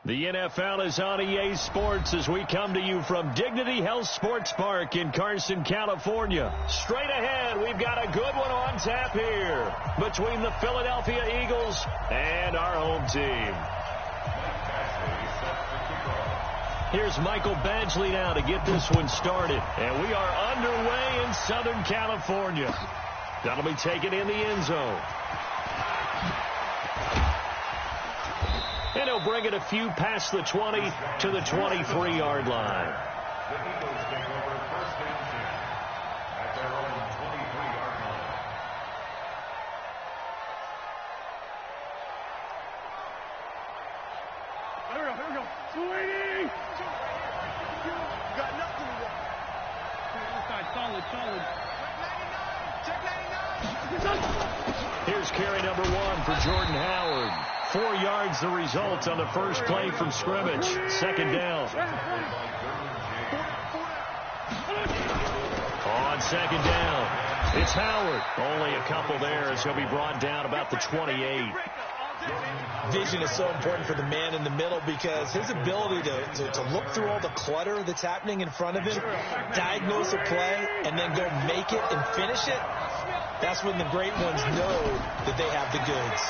The NFL is on EA Sports as we come to you from Dignity Health Sports Park in Carson, California. Straight ahead, we've got a good one on tap here between the Philadelphia Eagles and our home team. Here's Michael Badgley now to get this one started. And we are underway in Southern California. That'll be taken in the end zone. And he'll bring it a few past the 20 to the 23-yard line. The Eagles take over first and 10 at their own 23-yard line. Here we go. 280. Got nothing to do. Solid. Check 99. Here's carry number 1 for Jordan Howard. 4 yards the result on the first play from scrimmage. Second down. On second down, it's Howard. Only a couple there as he'll be brought down about the 28. Vision is so important for the man in the middle because his ability to look through all the clutter that's happening in front of him, diagnose a play, and then go make it and finish it, that's when the great ones know that they have the goods.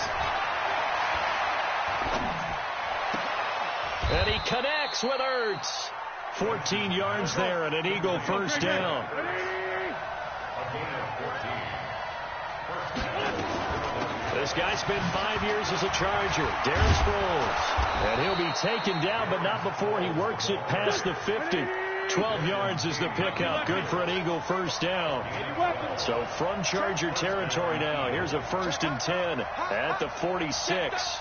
And he connects with Ertz. 14 yards there and an Eagle first down. This guy spent 5 years as a Charger, Darren Sproles. And he'll be taken down, but not before he works it past the 50. 12 yards is the pickup. Good for an Eagle first down. So from Charger territory now, here's a 1st and 10 at the 46.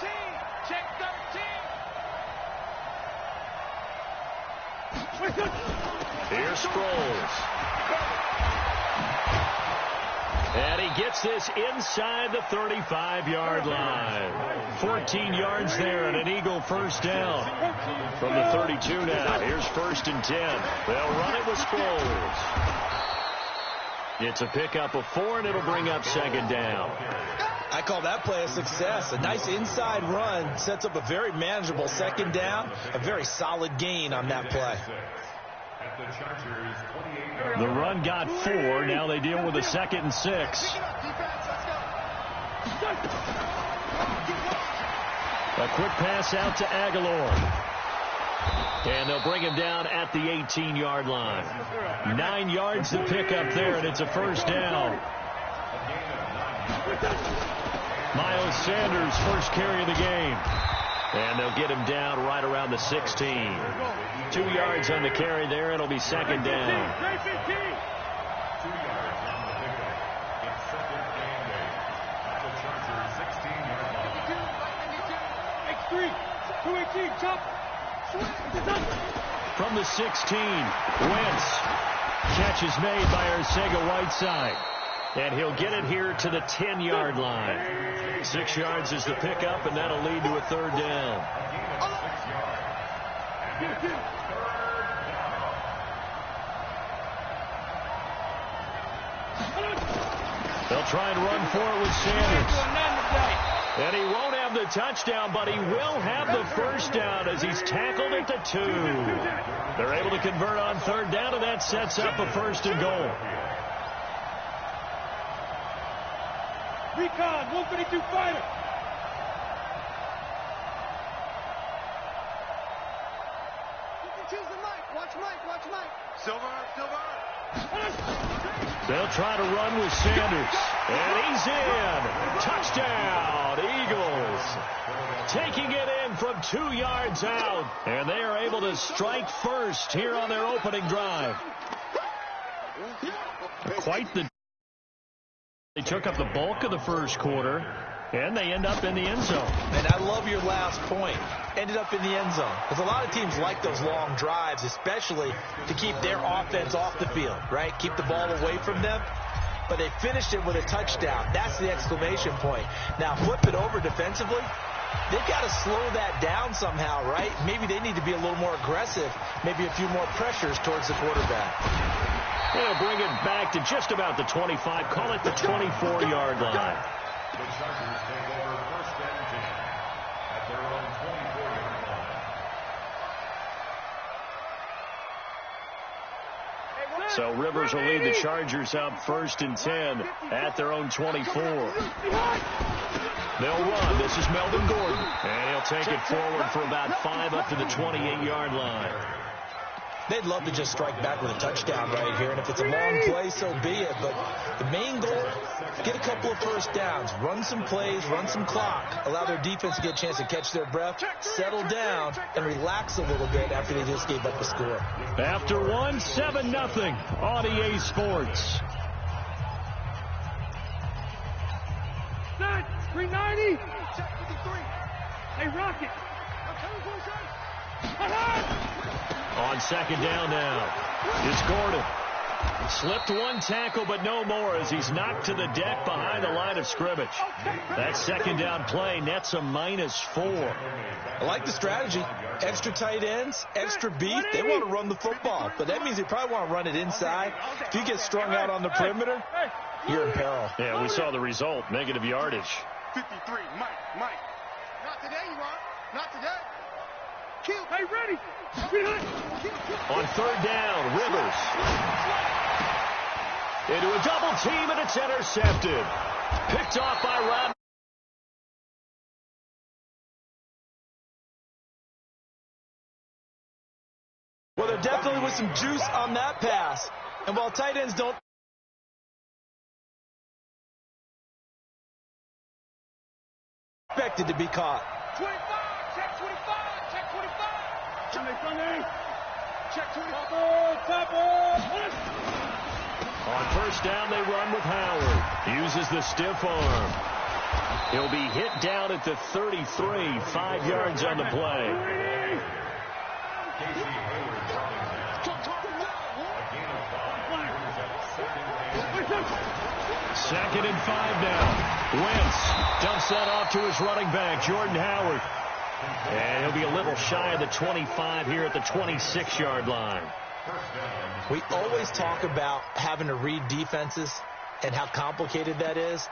Here's Sproles. And he gets this inside the 35-yard line. 14 yards there and an Eagle first down. From the 32 now, here's 1st and 10. They'll run it with Sproles. It's a pickup of 4, and it'll bring up second down. I call that play a success. A nice inside run sets up a very manageable second down. A very solid gain on that play. The run got 4. Now they deal with a 2nd and 6. A quick pass out to Aguilar. And they'll bring him down at the 18-yard line. 9 yards to pick up there, and it's a first down. Miles Sanders, first carry of the game. And they'll get him down right around the 16. 2 yards on the carry there. It'll be second down. From the 16, Wentz. Catch is made by Arcega-Whiteside. And he'll get it here to the 10-yard line. 6 yards is the pickup, and that'll lead to a third down. They'll try and run for it with Sanders. And he won't have the touchdown, but he will have the first down as he's tackled at the 2. They're able to convert on third down, and that sets up a 1st and goal. Recon, 152 fighter. Choose the mic. Watch Mike. Silver. They'll try to run with Sanders. And he's in. Touchdown, Eagles. Taking it in from 2 yards out. And they are able to strike first here on their opening drive. They took up the bulk of the first quarter, and they end up in the end zone. And I love your last point. Ended up in the end zone. Because a lot of teams like those long drives, especially to keep their offense off the field, right? Keep the ball away from them. But they finished it with a touchdown. That's the exclamation point. Now, flip it over defensively. They've got to slow that down somehow, right? Maybe they need to be a little more aggressive. Maybe a few more pressures towards the quarterback. They'll bring it back to just about the 25. Call it the 24-yard line. The Chargers take over first and 10 at their own 24-yard line. So Rivers will lead the Chargers up 1st and 10 at their own 24. They'll run. This is Melvin Gordon. And he'll take it forward for about 5 up to the 28-yard line. They'd love to just strike back with a touchdown right here, and if it's a long play, so be it. But the main goal, get a couple of first downs, run some plays, run some clock, allow their defense to get a chance to catch their breath, settle down, and relax a little bit after they just gave up the score. After 1, 7-0 on EA Sports. 390. Hey, Rocket. On 2nd down now, it's Gordon. Slipped 1 tackle, but no more as he's knocked to the deck behind the line of scrimmage. That 2nd down play nets a -4. I like the strategy. Extra tight ends, extra beef. They want to run the football, but that means they probably want to run it inside. If you get strung out on the perimeter, you're in peril. Yeah, we saw the result, negative yardage. 53, Mike. Not today, you are. Not today. Kill. Hey, ready. On 3rd down, Rivers. Into a double team, and it's intercepted. Picked off by Rob. Well, there definitely was some juice on that pass. And while tight ends don't expect it to be caught. 25, check 25, check 25. Check 25. On 1st down, they run with Howard. Uses the stiff arm. He'll be hit down at the 33, 5 yards on the play. 2nd and 5 now. Wentz dumps that off to his running back, Jordan Howard. And he'll be a little shy of the 25 here at the 26-yard line. We always talk about having to read defenses and how complicated that is.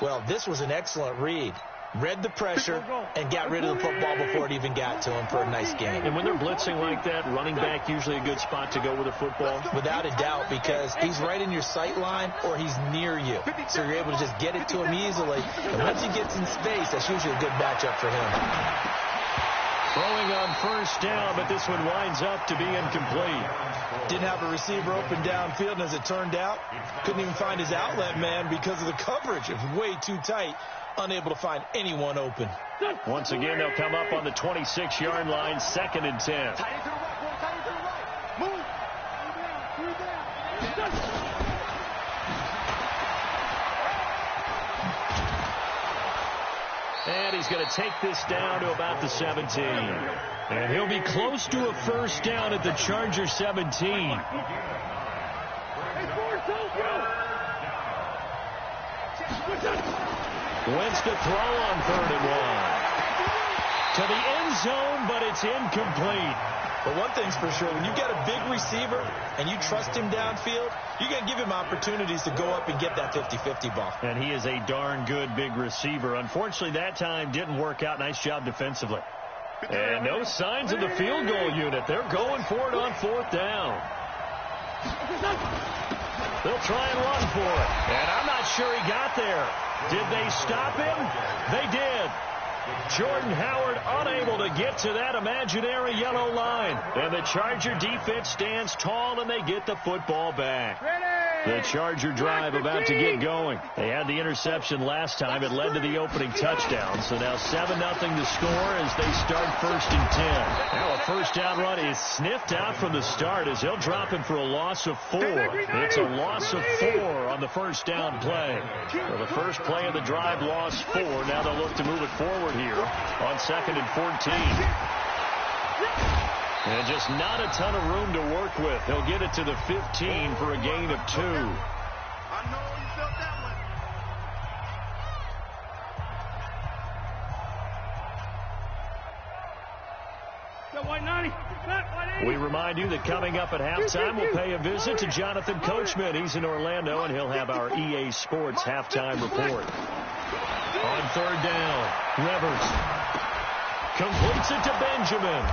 Well, this was an excellent read. Read the pressure and got rid of the football before it even got to him for a nice game. And when they're blitzing like that, running back usually a good spot to go with the football? Without a doubt, because he's right in your sight line or he's near you. So you're able to just get it to him easily. And once he gets in space, that's usually a good matchup for him. Throwing on 1st down, but this one winds up to be incomplete. Didn't have a receiver open downfield, and as it turned out, couldn't even find his outlet man because of the coverage. It was way too tight, unable to find anyone open. Once again, they'll come up on the 26-yard line, 2nd and 10. Move. And he's going to take this down to about the 17. And he'll be close to a 1st down at the Charger 17. Wentz to throw on 3rd and 1. To the end zone, but it's incomplete. But one thing's for sure, when you've got a big receiver and you trust him downfield, you're going to give him opportunities to go up and get that 50-50 ball. And he is a darn good big receiver. Unfortunately, that time didn't work out. Nice job defensively. And no signs of the field goal unit. They're going for it on 4th down. They'll try and run for it. And I'm not sure he got there. Did they stop him? They did. Jordan Howard unable to get to that imaginary yellow line. And the Charger defense stands tall, and they get the football back. The Charger drive about to get going. They had the interception last time. It led to the opening touchdown. So now 7-0 the score as they start 1st and 10. Now a 1st down run is sniffed out from the start as he'll drop him for a loss of 4. It's a loss of 4 on the 1st down play. So the first play of the drive lost 4. Now they'll look to move it forward here on 2nd and 14. And just not a ton of room to work with. He'll get it to the 15 for a gain of 2. I know you felt that one. We remind you that coming up at halftime, we'll pay a visit to Jonathan Coachman. He's in Orlando, and he'll have our EA Sports halftime report. On 3rd down, Rivers completes it to Benjamin.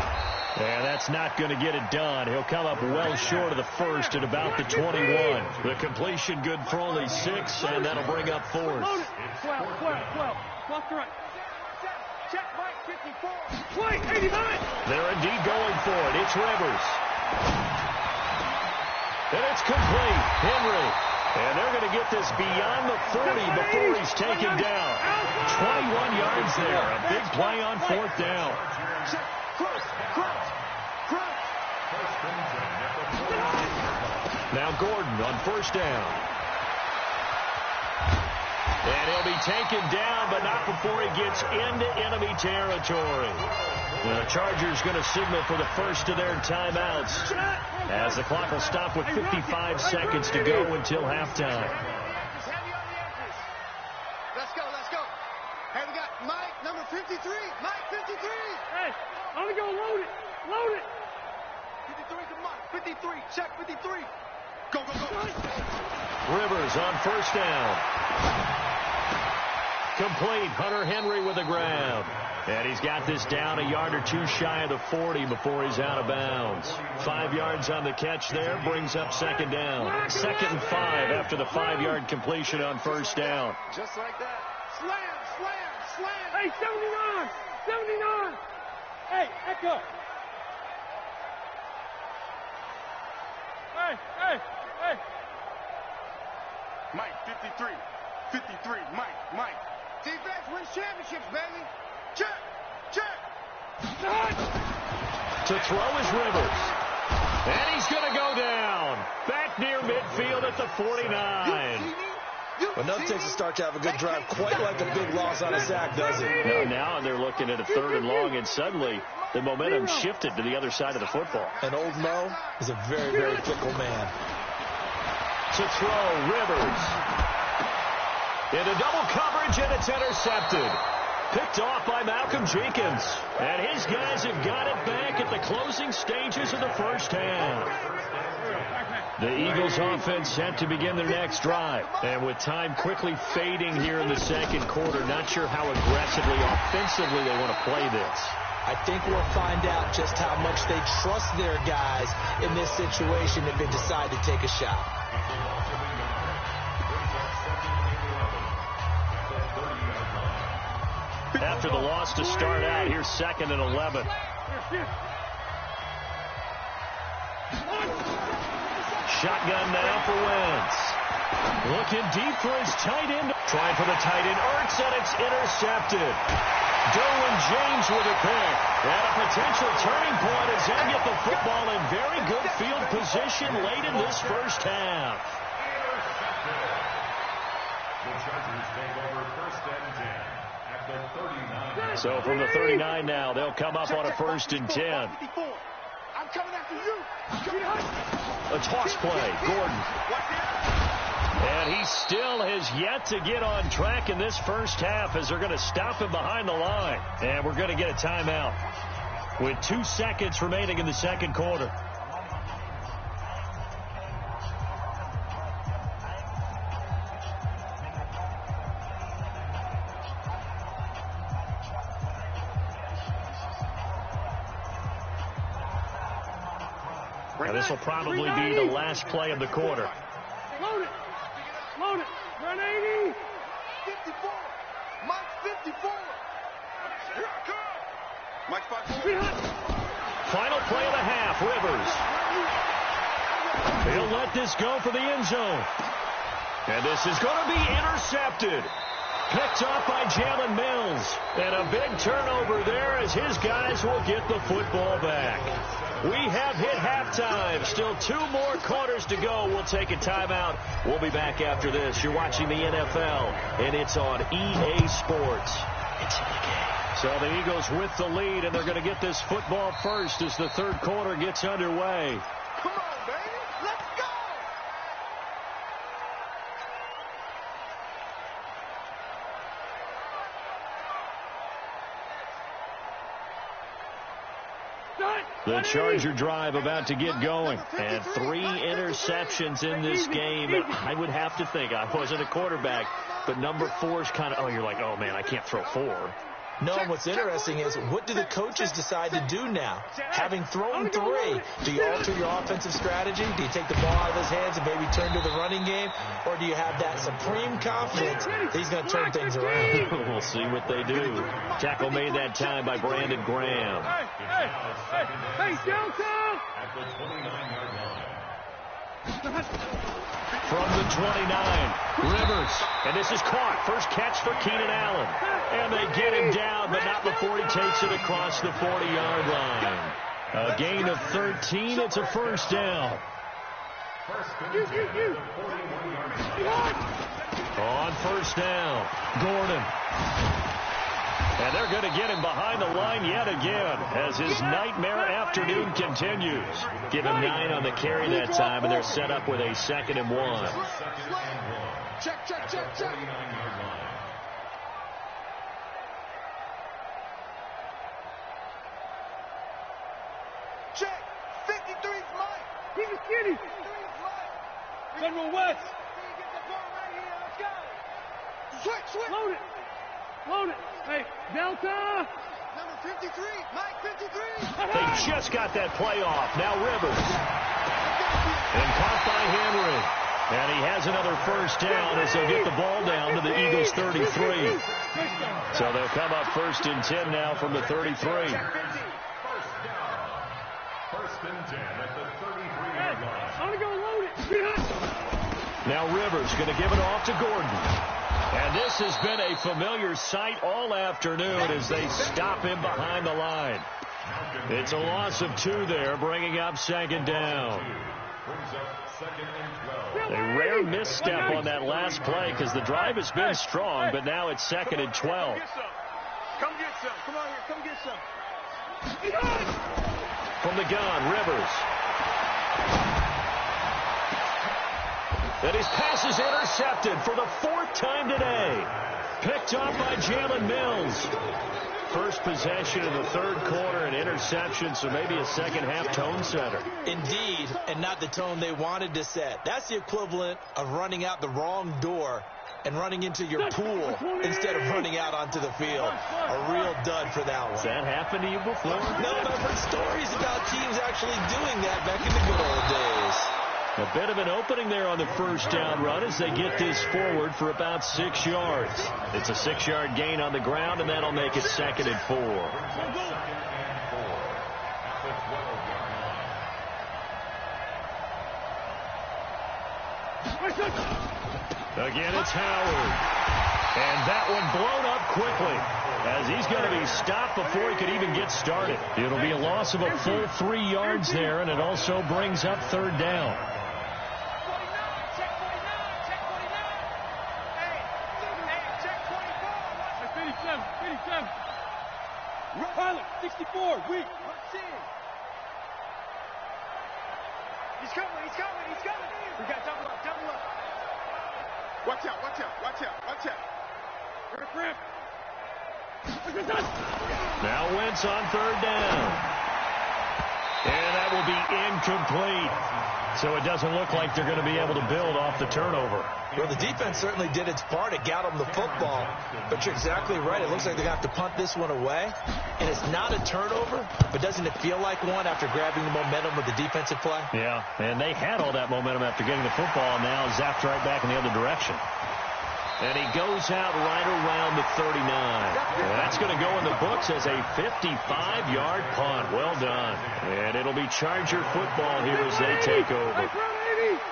And that's not going to get it done. He'll come up well short of the first at about the 21. The completion good for only 6, and that'll bring up 4th. 12. Left to right. Check, Mike, 54. Play, 89. They're indeed going for it. It's Rivers. And it's complete. Henry. And they're going to get this beyond the 40 before he's taken down. 21 yards there. A big play on 4th down. Now Gordon on 1st down. And he'll be taken down, but not before he gets into enemy territory. Well, the Chargers going to signal for the first of their timeouts, as the clock will stop with 55 seconds to go until halftime. Let's go. Hey, we got Mike, number 53. Mike, 53. Hey, I'm going to go load it. 53 to Mike. 53. Check 53. Go. Rivers on 1st down. Complete. Hunter Henry with the grab. And he's got this down a yard or 2 shy of the 40 before he's out of bounds. 5 yards on the catch there. Brings up 2nd down. 2nd and 5 after the 5-yard completion on 1st down. Just like that. Slam. Hey, 79. Hey, echo. Hey. Mike, 53. Mike. Defense wins championships, baby. Check. To throw is Rivers. And he's going to go down. Back near midfield at the 49. But nothing takes a start to have a good drive quite like a big loss on a sack, does it? Now they're looking at a 3rd and long, and suddenly the momentum shifted to the other side of the football. And old Mo is a very, very fickle man. To throw, Rivers. Into double coverage, and it's intercepted. Picked off by Malcolm Jenkins. And his guys have got it back at the closing stages of the 1st half. The Eagles offense set to begin their next drive. And with time quickly fading here in the 2nd quarter, not sure how aggressively, offensively they want to play this. I think we'll find out just how much they trust their guys in this situation if they decide to take a shot. After the loss to start out, here's 2nd and 11. Shotgun now for Wentz. Looking deep for his tight end. Trying for the tight end. Ertz, and it's intercepted. Derwin James with a pick. And a potential turning point as they get the football in very good field position late in this 1st half. The Chargers take over 1st and 10 at the 39. So from the 39 now, they'll come up on a 1st and 10. I'm coming after you. A toss play. Gordon. And he still has yet to get on track in this 1st half as they're going to stop him behind the line. And we're going to get a timeout with 2 seconds remaining in the 2nd quarter. Now, this will probably be the last play of the quarter. Load it. Run 80. 54. Mike 54. Here I come. Mike 54. Final play of the half, Rivers. He'll let this go for the end zone. And this is going to be intercepted. Picked off by Jalen Mills. And a big turnover there as his guys will get the football back. We have hit halftime. Still 2 more quarters to go. We'll take a timeout. We'll be back after this. You're watching the NFL, and it's on EA Sports. It's in the game. So the Eagles with the lead, and they're going to get this football first as the 3rd quarter gets underway. Come on, baby. Let's go. The Charger drive about to get going. And 3 interceptions in this game. I would have to think, I wasn't a quarterback, but number 4 is kind of, you're like, oh, man, I can't throw 4. No, and what's interesting is, what do the coaches decide to do now? Having thrown 3, do you alter your offensive strategy? Do you take the ball out of his hands and maybe turn to the running game? Or do you have that supreme confidence that he's going to turn things around? We'll see what they do. Tackle made that time by Brandon Graham. Hey, Delta! At the 29-yard line. From the 29, Rivers. And this is caught. First catch for Keenan Allen. And they get him down, but not before he takes it across the 40-yard line. A gain of 13. It's a first down. On first down, Gordon. And they're going to get him behind the line yet again as his nightmare afternoon continues. Give him 9 on the carry that time, and they're set up with a 2nd and 1. Check, check, check, check. Check. 53's Mike. He's a skinny. 53's Mike. General West. Get the ball right here. Let's go. Switch. Load it. Load it. Hey, Delta. Number 53. Mike 53. They just got that play off. Now Rivers. And caught by Henry. And he has another first down as they'll get the ball down to the Eagles' 33. So they'll come up 1st and 10 now from the 33. First and 10 at the 33-yard line. I'm going to go load it. Now Rivers going to give it off to Gordon. And this has been a familiar sight all afternoon as they stop him behind the line. It's a loss of 2 there, bringing up 2nd down. Brings up 2nd and 12. A rare misstep on that last play because the drive has been strong, but now it's 2nd and 12. Come get some. Come on here. Come get some. From the gun, Rivers. And his pass is intercepted for the 4th time today. Picked off by Jalen Mills. First possession in the 3rd quarter, an interception, so maybe a second-half tone setter. Indeed, and not the tone they wanted to set. That's the equivalent of running out the wrong door and running into your pool instead of running out onto the field. A real dud for that one. Has that happened to you before? No, but I've heard stories about teams actually doing that back in the good old days. A bit of an opening there on the first down run as they get this forward for about 6 yards. It's a 6-yard gain on the ground, and that'll make it 2nd and 4. Again, it's Howard. And that one blown up quickly as he's going to be stopped before he could even get started. It'll be a loss of a full 3 yards there, and it also brings up 3rd down. Pilot, 64, weak. Let's see. He's coming. We got double up. Watch out. Rip. Now Wentz on 3rd down. And that will be incomplete. So it doesn't look like they're going to be able to build off the turnover. Well, the defense certainly did its part. It got them the football. But you're exactly right. It looks like they're going to have to punt this one away. And it's not a turnover, but doesn't it feel like one after grabbing the momentum with the defensive play? Yeah, and they had all that momentum after getting the football, and now zapped right back in the other direction. And he goes out right around the 39. And that's going to go in the books as a 55-yard punt. Well done. And it'll be Charger football here as they take over.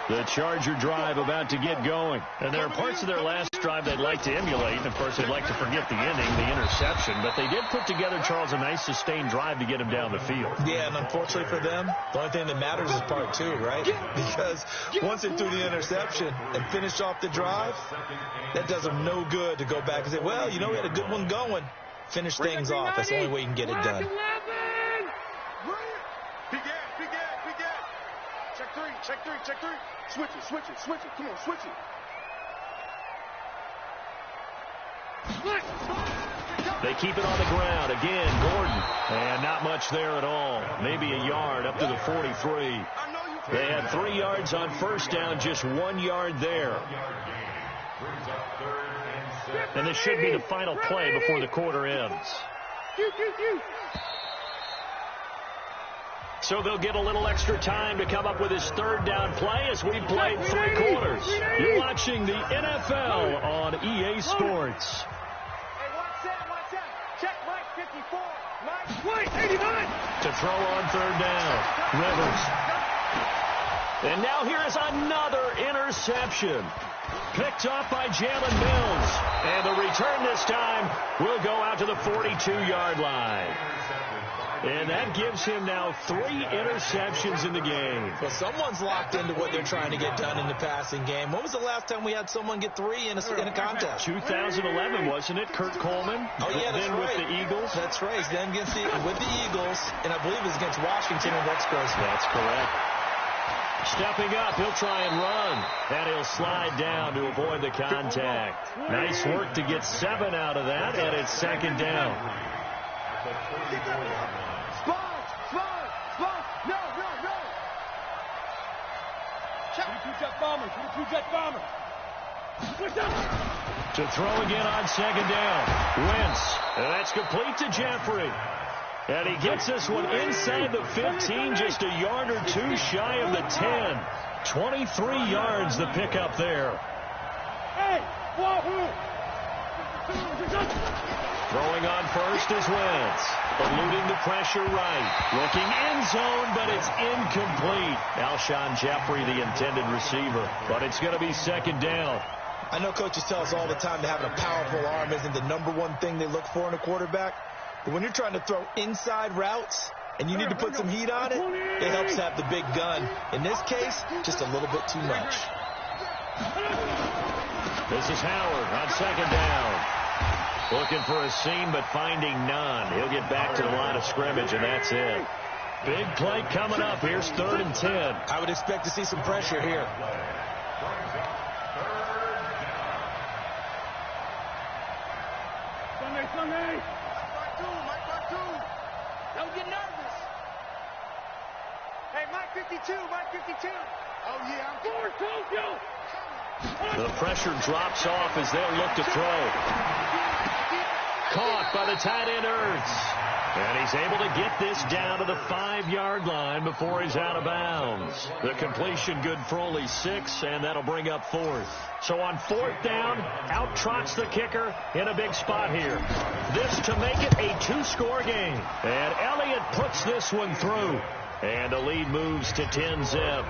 The Charger drive about to get going. And there are parts of their last drive they'd like to emulate. And, of course, they'd like to forget the ending, the interception. But they did put together, Charles, a nice sustained drive to get him down the field. Yeah, and unfortunately for them, the only thing that matters is part 2, right? Because once they threw the interception and finished off the drive, that does them no good to go back and say, well, you know, we had a good one going. Finish things off. That's the only way you can get it done. Check three. Switch it. Come on, switch it. They keep it on the ground. Again, Gordon. And not much there at all. Maybe a yard up to the 43. They had 3 yards on first down, just 1 yard there. Brings up 3rd and And this should be the final play before the quarter ends. So they'll get a little extra time to come up with his third down play as we played 3 quarters. You're watching the NFL on EA Sports. Hey, watch that. Check Mike 54. Mike 89. To throw on third down, Rivers. And now here is another interception. Picked off by Jalen Mills. And the return this time will go out to the 42-yard line. And that gives him now 3 interceptions in the game. Well, someone's locked into what they're trying to get done in the passing game. When was the last time we had someone get 3 in a contest? 2011, wasn't it? Kurt Coleman? Oh, yeah, that's then right. with the Eagles? That's right. Then with the Eagles, and I believe it was against Washington and Rex Grossman. That's correct. Stepping up, he'll try and run. And he'll slide down to avoid the contact. Nice work to get 7 out of that, and it's second down. Spawn! No! 22-jet bomber. To throw again on second down. Wentz. And that's complete to Jeffrey. And he gets this one inside the 15, just a yard or 2 shy of the 10. 23 yards the pickup there. Hey! Wahoo! Throwing on first is Wentz. Eluding the pressure right. Looking end zone, but it's incomplete. Alshon Jeffrey, the intended receiver. But it's going to be second down. I know coaches tell us all the time that having a powerful arm isn't the #1 thing they look for in a quarterback. But when you're trying to throw inside routes and you need to put some heat on it, it helps to have the big gun. In this case, just a little bit too much. This is Howard on second down. Looking for a seam, but finding none. He'll get back to the line of scrimmage, and that's it. Big play coming up. Here's 3rd and 10. I would expect to see some pressure here. Sunday. Mike part two. Don't get nervous. Hey, Mike 52. Oh, yeah, I'm forward, Tokyo. The pressure drops off as they'll look to throw. Caught by the tight end Ertz. And he's able to get this down to the 5-yard line before he's out of bounds. The completion good for only 6, and that'll bring up 4th. So on 4th down, out trots the kicker in a big spot here. This to make it a 2-score game. And Elliott puts this one through. And the lead moves to 10-zip.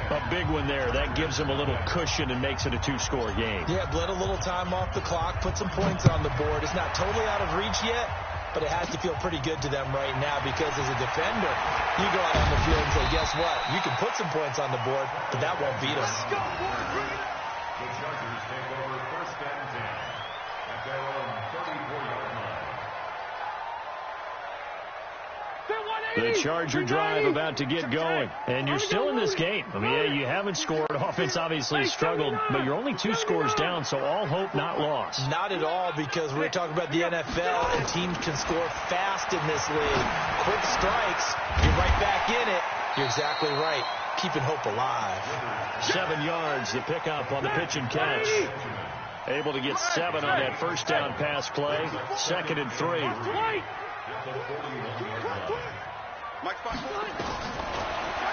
A big one there. That gives him a little cushion and makes it a 2-score game. Yeah, bled a little time off the clock, put some points on the board. It's not totally out of reach yet, but it has to feel pretty good to them right now because as a defender, you go out on the field and say, guess what? You can put some points on the board, but that won't beat us. The Chargers take over 1st and 10 at their own 34-yard line. The Charger drive about to get going. And you're still in this game. I mean, yeah, you haven't scored. Offense obviously struggled, but you're only 2 scores down, so all hope not lost. Not at all, because we're talking about the NFL, and teams can score fast in this league. Quick strikes, you're right back in it. You're exactly right. Keeping hope alive. 7 yards, the pickup on the pitch and catch. Able to get 7 on that 1st down pass play. 2nd and 3.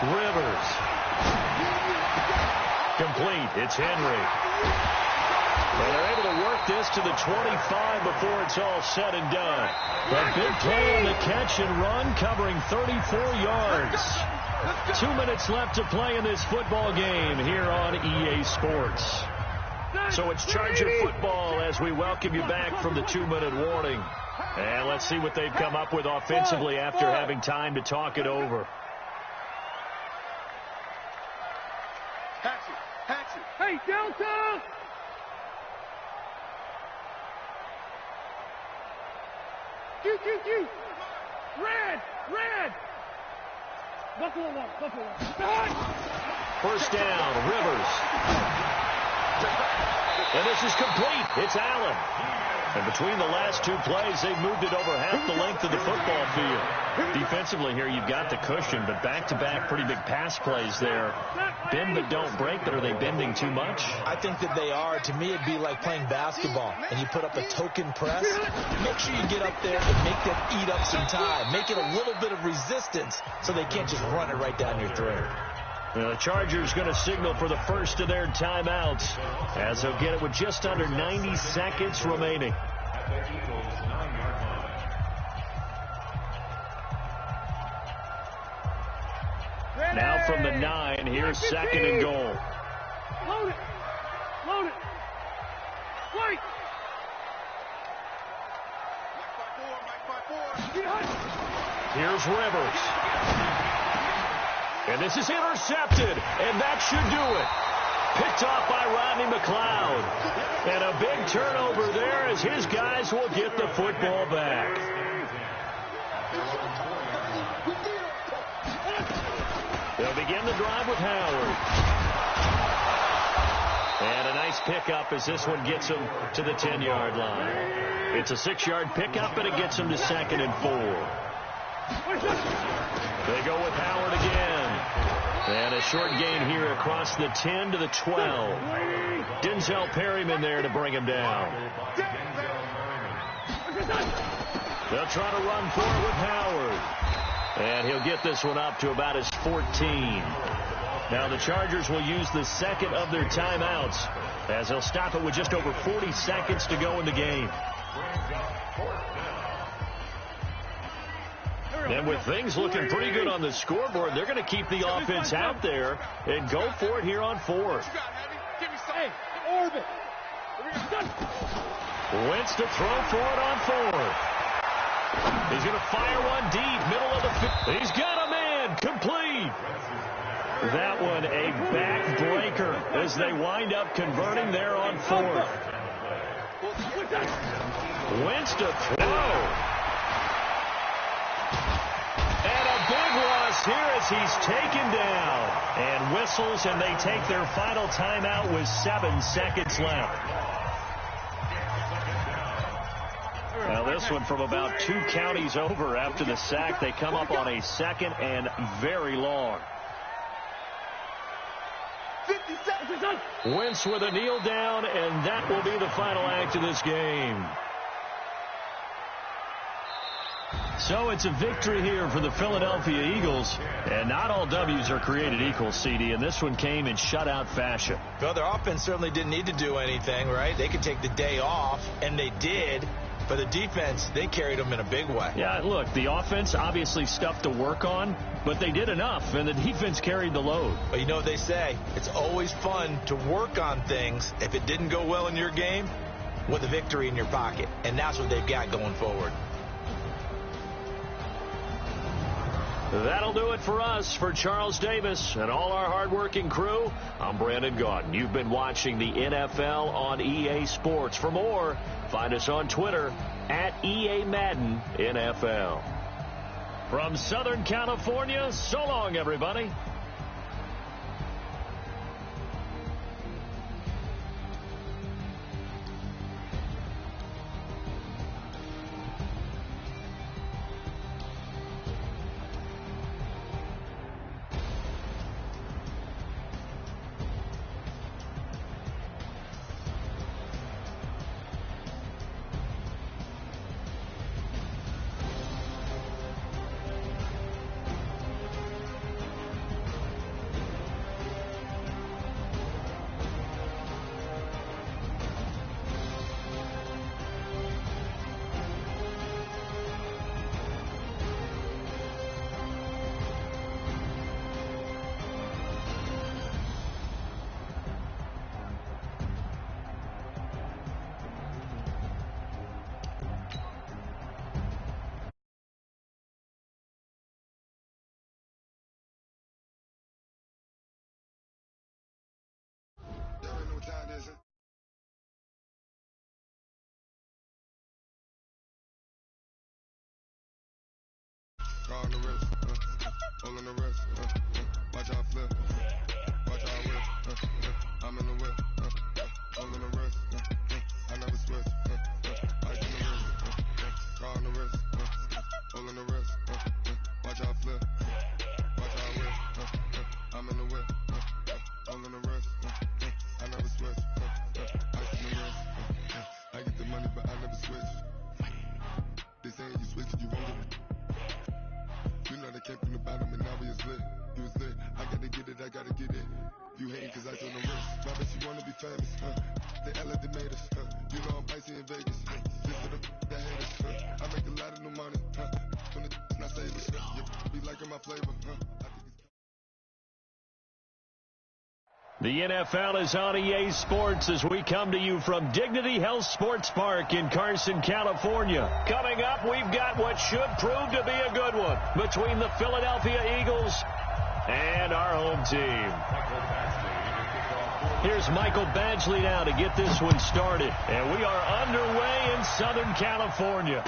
Rivers. Complete. It's Henry. And they're able to work this to the 25 before it's all said and done. A big play on the catch and run, covering 34 yards. 2 minutes left to play in this football game here on EA Sports. So it's Charger football as we welcome you back from the 2-minute warning. And let's see what they've come up with offensively after having time to talk it over. Hatchet. Hey, Delta! Q. Red. Buffalo one. 1st down, Rivers. And this is complete. It's Allen. And between the last two plays, they've moved it over half the length of the football field. Defensively here, you've got the cushion, but back-to-back pretty big pass plays there. Bend but don't break, but are they bending too much? I think that they are. To me, it'd be like playing basketball, and you put up a token press. Make sure you get up there and make them eat up some time. Make it a little bit of resistance so they can't just run it right down your throat. Well, the Chargers going to signal for the first of their timeouts as they'll get it with just under 90 seconds remaining. Now from the 9, here's 2nd and goal. Load it. Load it. Wait. Here's Rivers. And this is intercepted, and that should do it. Picked off by Rodney McLeod. And a big turnover there as his guys will get the football back. They'll begin the drive with Howard. And a nice pickup as this one gets them to the 10-yard line. It's a 6-yard pickup, and it gets them to 2nd and 4. They go with Howard again. And a short gain here across the 10 to the 12. Denzel Perryman there to bring him down. They'll try to run for it with Howard. And he'll get this one up to about his 14. Now the Chargers will use the second of their timeouts as they'll stop it with just over 40 seconds to go in the game. And with things looking pretty good on the scoreboard, they're going to keep the offense out there and go for it here on 4th. Wentz to throw for it on 4th. He's going to fire one deep, middle of the field. He's got a man, complete. That one a backbreaker as they wind up converting there on 4th. Wentz to throw. And a big loss here as he's taken down. And whistles, and they take their final timeout with 7 seconds left. Well, this one from about 2 counties over after the sack. They come up on a 2nd and very long. Wentz with a kneel down, and that will be the final act of this game. So it's a victory here for the Philadelphia Eagles. And not all W's are created equal, CD, and this one came in shutout fashion. Well, their offense certainly didn't need to do anything, right? They could take the day off, and they did. But the defense, they carried them in a big way. Yeah, look, the offense obviously stuff to work on, but they did enough, and the defense carried the load. But you know what they say? It's always fun to work on things if it didn't go well in your game with a victory in your pocket. And that's what they've got going forward. That'll do it for us. For Charles Davis and all our hardworking crew, I'm Brandon Gaudin. You've been watching the NFL on EA Sports. For more, find us on Twitter at EA Madden NFL. From Southern California, so long, everybody. On the wrist, all in the wrist, watch out flip, watch out whip, I'm in the whip, all in the wrist, I never switch, came from the bottom and now we is lit. You was lit. I gotta get it, I gotta get it. You hating cause I told no risk. My bitch, you wanna be famous, They act like they made us, You know I'm icy in Vegas, Just for the that haters, I make a lot of new money, When the not saving, You be liking my flavor, The NFL is on EA Sports as we come to you from Dignity Health Sports Park in Carson, California. Coming up, we've got what should prove to be a good one between the Philadelphia Eagles and our home team. Here's Michael Badgley now to get this one started. And we are underway in Southern California.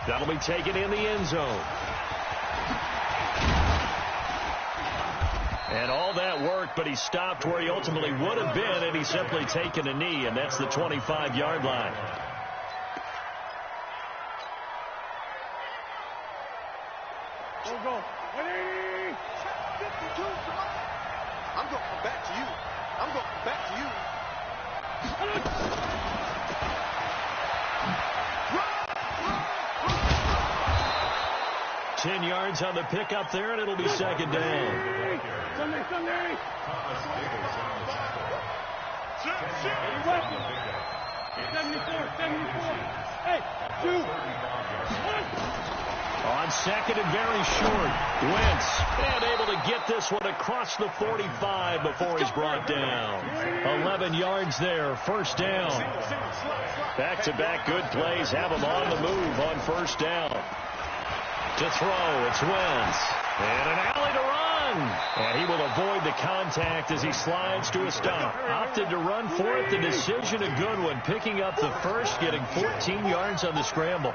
That'll be taken in the end zone. And all that work, but he stopped where he ultimately would have been had he simply taken a knee, and that's the 25-yard line. Go. Ready? 52, come on. I'm going to come back to you. I'm going to come back to you. 10 yards on the pickup there, and it'll be second down. Sunday. 74. Hey, 2, 1. On second and very short, Wentz and able to get this one across the 45 before he's brought down. 11 yards there, first down. Back-to-back good plays have him on the move on first down. To throw, it's Wentz. And an alley to run. And he will avoid the contact as he slides to a stop. Opted to run for it. The decision a good one. Picking up the first, getting 14 yards on the scramble.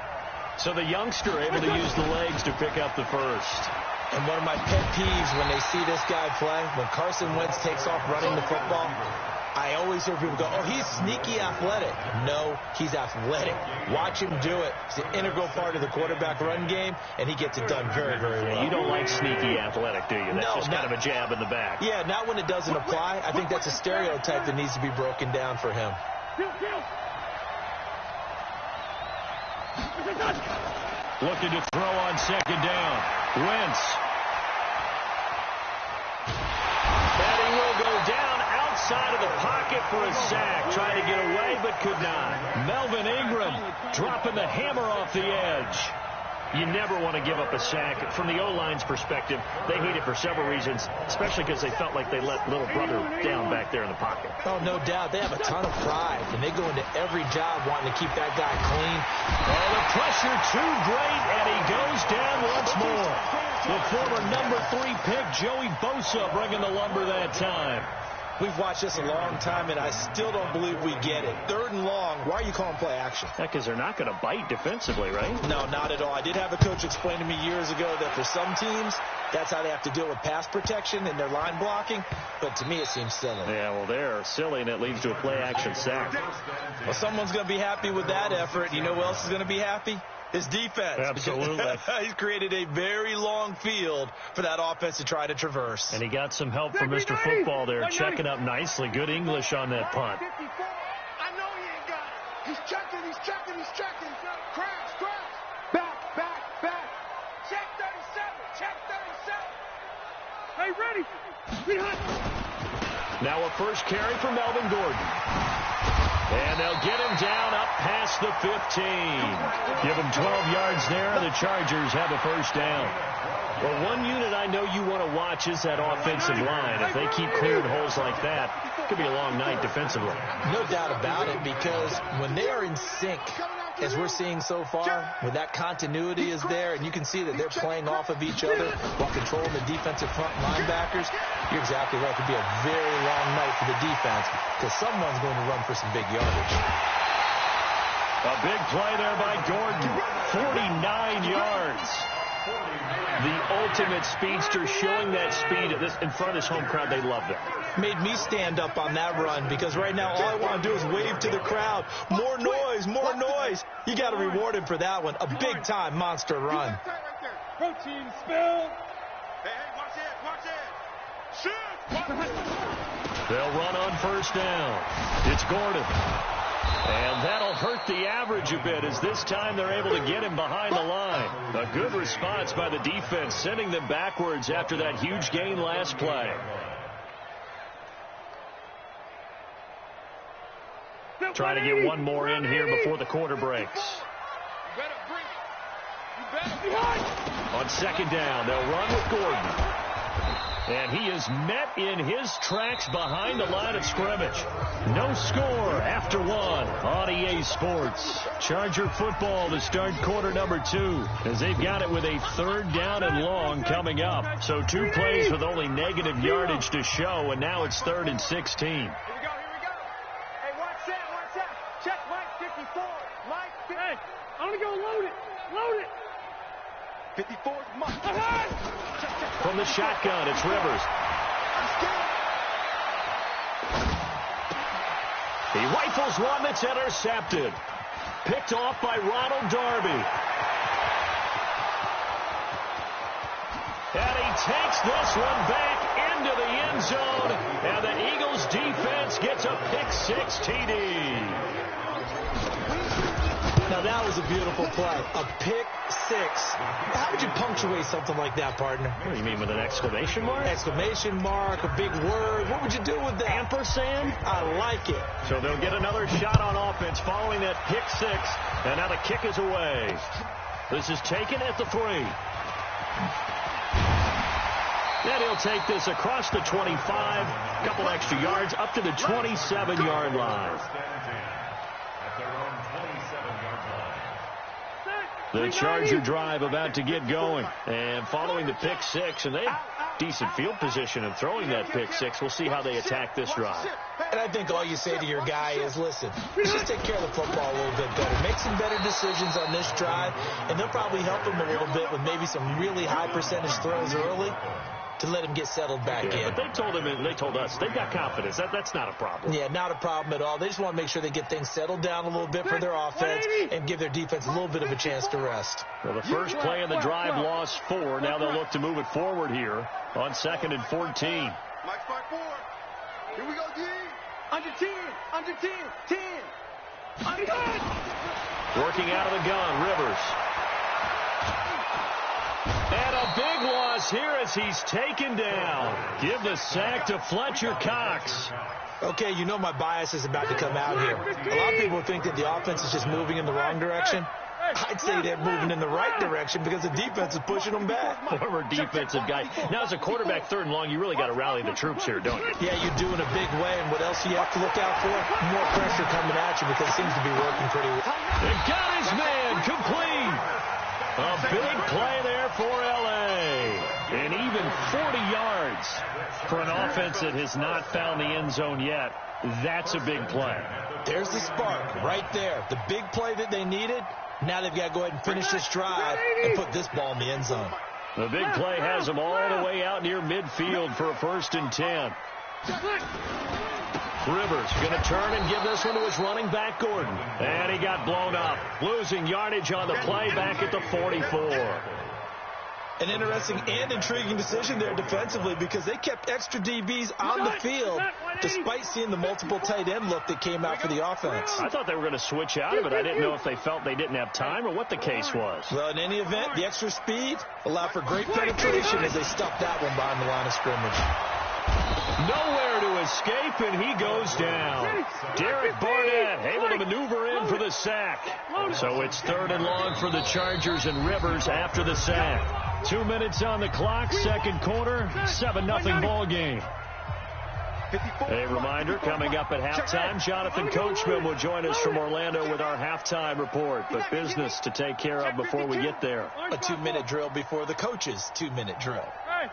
So the youngster able to use the legs to pick up the first. And one of my pet peeves when they see this guy play, when Carson Wentz takes off running the football, I always hear people go, oh, he's sneaky athletic. No, he's athletic. Watch him do it. It's an integral part of the quarterback run game, and he gets it done very, very well. You don't like sneaky athletic, do you? That's just kind of a jab in the back. Yeah, not when it doesn't apply. I think that's a stereotype that needs to be broken down for him. Looking to throw on second down. Wentz. And he will go down outside of the pocket for a sack. Trying to get away, but could not. Melvin Ingram dropping the hammer off the edge. You never want to give up a sack. From the O-line's perspective, they hate it for several reasons, especially because they felt like they let little brother down back there in the pocket. Oh, no doubt. They have a ton of pride, and they go into every job wanting to keep that guy clean. Oh, the pressure too great, and he goes down once more. The former number 3 pick, Joey Bosa, bringing the lumber that time. We've watched this a long time, and I still don't believe we get it. 3rd and long. Why are you calling play action? Because they're not going to bite defensively, right? No, not at all. I did have a coach explain to me years ago that for some teams, that's how they have to deal with pass protection and their line blocking. But to me, it seems silly. Yeah, well, they're silly, and it leads to a play action sack. Well, someone's going to be happy with that effort. You know who else is going to be happy? His defense. Absolutely. He's created a very long field for that offense to try to traverse. And he got some help from Mr. Football there, checking up nicely. Good English on that punt. 54. I know he ain't got it. He's checking. Crash. Back. Check 37. Hey, ready. Behind. Now a first carry for Melvin Gordon. And they'll get him down up past the 15. Give him 12 yards there. The Chargers have a first down. Well, one unit I know you want to watch is that offensive line. If they keep clearing holes like that, it could be a long night defensively. No doubt about it, because when they are in sync, as we're seeing so far, when that continuity is there, and you can see that they're playing off of each other while controlling the defensive front linebackers, you're exactly right. It could be a very long night for the defense because someone's going to run for some big yardage. A big play there by Gordon. 49 yards. The ultimate speedster, showing that speed in front of this home crowd. They love that. Made me stand up on that run because right now all I want to do is wave to the crowd. More noise. You got to reward him for that one. A big-time monster run. Protein spill. Hey, watch it. Shoot. They'll run on first down. It's Gordon. And that'll hurt up the average a bit, as this time they're able to get him behind the line. A good response by the defense, sending them backwards after that huge gain last play. Trying to get one more in here before the quarter breaks. On second down, they'll run with Gordon. And he is met in his tracks behind the line of scrimmage. No score after one on EA Sports. Charger football to start quarter number 2, as they've got it with a third down and long coming up. So 2 plays with only negative yardage to show, and now it's 3rd and 16. Here we go. Hey, watch that. Check Mike 54. Mike 50. Hey, I'm going to go load it. 54 is Mike. From the shotgun, it's Rivers. He rifles one that's intercepted. Picked off by Ronald Darby. And he takes this one back into the end zone. And the Eagles defense gets a pick-6 TD. Now, that was a beautiful play. A pick-6. How would you punctuate something like that, partner? What do you mean, with an exclamation mark? Exclamation mark, a big word. What would you do with that? Ampersand? I like it. So they'll get another shot on offense following that pick-6. And now the kick is away. This is taken at the 3. Then he'll take this across the 25. A couple extra yards up to the 27-yard line. The Charger drive about to get going. And following the pick-6, and they have decent field position in throwing that pick-6. We'll see how they attack this drive. And I think all you say to your guy is, listen, let's just take care of the football a little bit better. Make some better decisions on this drive, and they'll probably help him a little bit with maybe some really high percentage throws early to let him get settled back in. But they told us they've got confidence. That's not a problem. Yeah, not a problem at all. They just want to make sure they get things settled down a little bit for their offense and give their defense a little bit of a chance to rest. Well, the first play of the drive lost 4. Now they'll look to move it forward here on 2nd and 14. Mike, spot 4. Here we go, D. Under 10. 10. Under 10. Working out of the gun, Rivers. And a big loss here as he's taken down. Give the sack to Fletcher Cox. Okay, you know my bias is about to come out here. A lot of people think that the offense is just moving in the wrong direction. I'd say they're moving in the right direction because the defense is pushing them back. Former defensive guy. Now, as a quarterback 3rd and long, you really got to rally the troops here, don't you? Yeah, you do in a big way. And what else do you have to look out for? More pressure coming at you because it seems to be working pretty well. They got his man complete. A big play there for L.A. And even 40 yards for an offense that has not found the end zone yet. That's a big play. There's the spark right there. The big play that they needed. Now they've got to go ahead and finish this drive and put this ball in the end zone. The big play has them all the way out near midfield for a 1st and 10. Rivers going to turn and give this one to his running back, Gordon. And he got blown up. Losing yardage on the play back at the 44. An interesting and intriguing decision there defensively because they kept extra DBs on the field despite seeing the multiple tight end look that came out for the offense. I thought they were going to switch out of it. I didn't know if they felt they didn't have time or what the case was. Well, in any event, the extra speed allowed for great penetration as they stuffed that one behind the line of scrimmage. Nowhere to escape, and he goes down. Derek Barnett able to maneuver in for the sack. So it's 3rd and long for the Chargers, and Rivers after the sack. 2 minutes on the clock, 2nd quarter, 7-0 ball game. A reminder, coming up at halftime, Jonathan Coachman will join us from Orlando with our halftime report. But business to take care of before we get there. A 2-minute drill before the coach's 2-minute drill. Hey,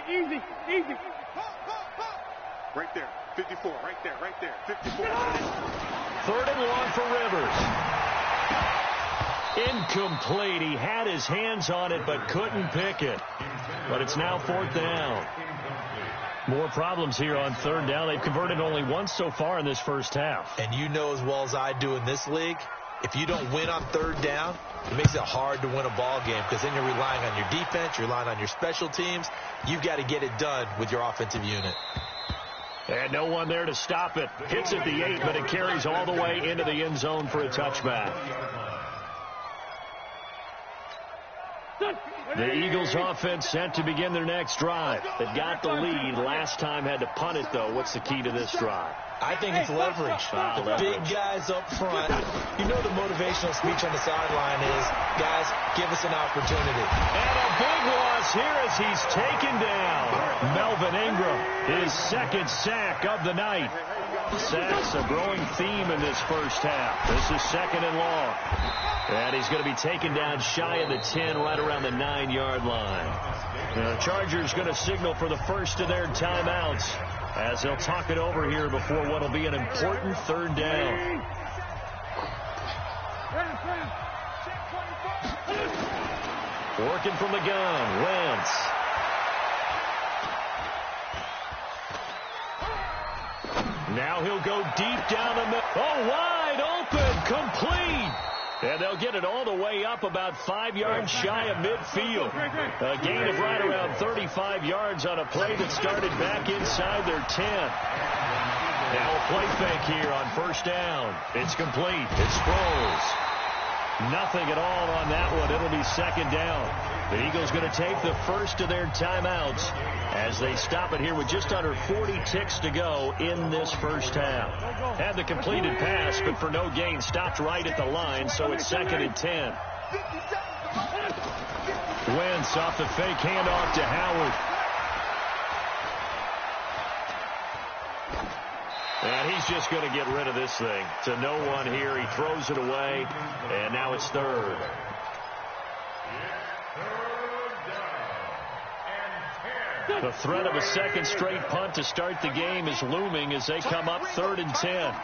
easy. Right there, 54, right there, 54. 3rd and long for Rivers. Incomplete. He had his hands on it but couldn't pick it. But it's now 4th down. More problems here on 3rd down. They've converted only once so far in this first half. And you know as well as I do in this league, if you don't win on 3rd down, it makes it hard to win a ball game because then you're relying on your defense, you're relying on your special teams. You've got to get it done with your offensive unit. And no one there to stop it. Hits at the 8, but it carries all the way into the end zone for a touchback. The Eagles offense set to begin their next drive. They've got the lead. Last time had to punt it, though. What's the key to this drive? I think it's leverage. The big guys up front. You know the motivational speech on the sideline is, guys, give us an opportunity. And a big loss here as he's taken down. Melvin Ingram, his second sack of the night. Sacks a growing theme in this first half. This is second and long. And he's going to be taken down shy of the 10, right around the 9-yard line. The Chargers going to signal for the first of their timeouts as they'll talk it over here before what will be an important third down. Working from the gun, Wentz. Now he'll go deep down the middle. Oh, wide open, complete. And they'll get it all the way up about 5 yards shy of midfield. A gain of right around 35 yards on a play that started back inside their 10. Now a play fake here on first down. It's complete. It's Sproles. Nothing at all on that one. It'll be second down. The Eagles going to take the first of their timeouts as they stop it here with just under 40 ticks to go in this first half. Had the completed pass, but for no gain, stopped right at the line, so it's second and 10. Wentz off the fake handoff to Howard. And he's just going to get rid of this thing. To no one here. He throws it away, and now it's third. The threat of a second straight punt to start the game is looming as they come up 3rd and 10.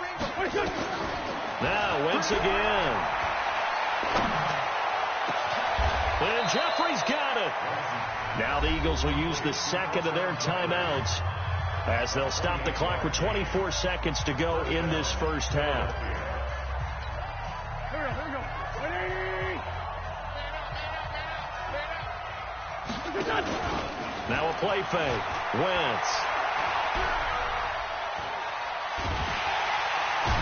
Now Wentz again. And Jeffrey's got it. Now the Eagles will use the second of their timeouts as they'll stop the clock with 24 seconds to go in this first half. Now a play fake. Wentz.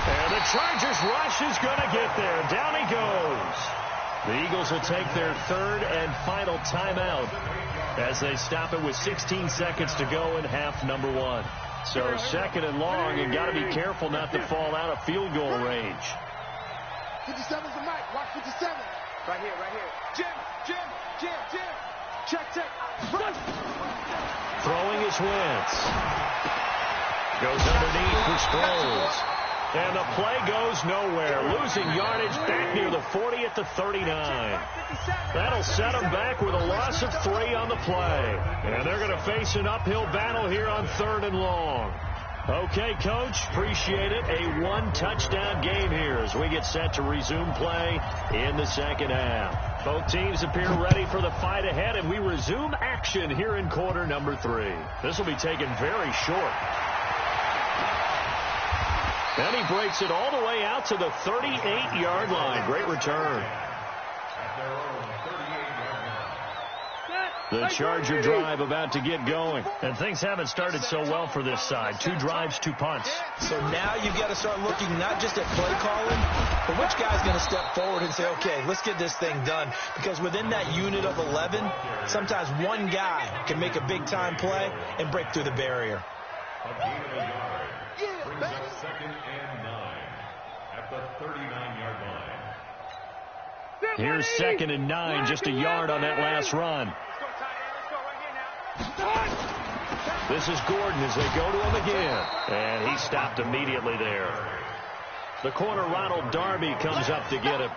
And the Chargers rush is going to get there. Down he goes. The Eagles will take their third and final timeout as they stop it with 16 seconds to go in half number 1. So second and long, and got to be careful not to fall out of field goal range. 57's the mic. Watch 57. Right here, right here. Jim. Check. Run. Throwing is Wentz. Goes underneath for Sproles. And the play goes nowhere. Losing yardage back near the 40 at the 39. That'll set them back with a loss of 3 on the play. And they're going to face an uphill battle here on 3rd and long. Okay, Coach, appreciate it. A 1-touchdown game here as we get set to resume play in the second half. Both teams appear ready for the fight ahead, and we resume action here in quarter number 3. This will be taken very short. Then he breaks it all the way out to the 38-yard line. Great return. The Charger drive about to get going. And things haven't started so well for this side. 2 drives, 2 punts. So now you've got to start looking not just at play calling, but which guy's going to step forward and say, okay, let's get this thing done. Because within that unit of 11, sometimes one guy can make a big-time play and break through the barrier. Brings up 2nd and 9 at the 39-yard line. Here's 2nd and 9, just a yard on that last run. This is Gordon as they go to him again. And he stopped immediately there. The corner, Ronald Darby, comes up to get him.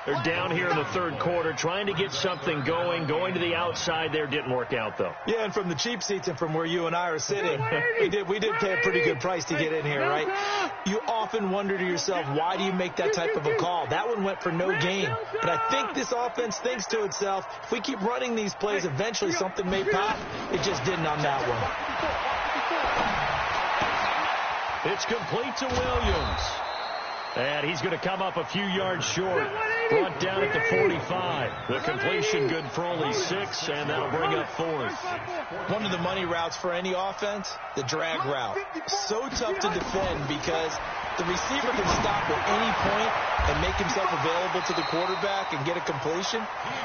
They're down here in the 3rd quarter, trying to get something going to the outside there. Didn't work out, though. Yeah, and from the cheap seats and from where you and I are sitting, we did pay a pretty good price to get in here, right? You often wonder to yourself, why do you make that type of a call? That one went for no gain. But I think this offense thinks to itself, if we keep running these plays, eventually something may pop. It just didn't on that one. It's complete to Williams. And he's going to come up a few yards short. Brought down at the 45. The completion good for only 6, and that'll bring up 4th. One of the money routes for any offense, the drag route. So tough to defend because the receiver can stop at any point and make himself available to the quarterback and get a completion.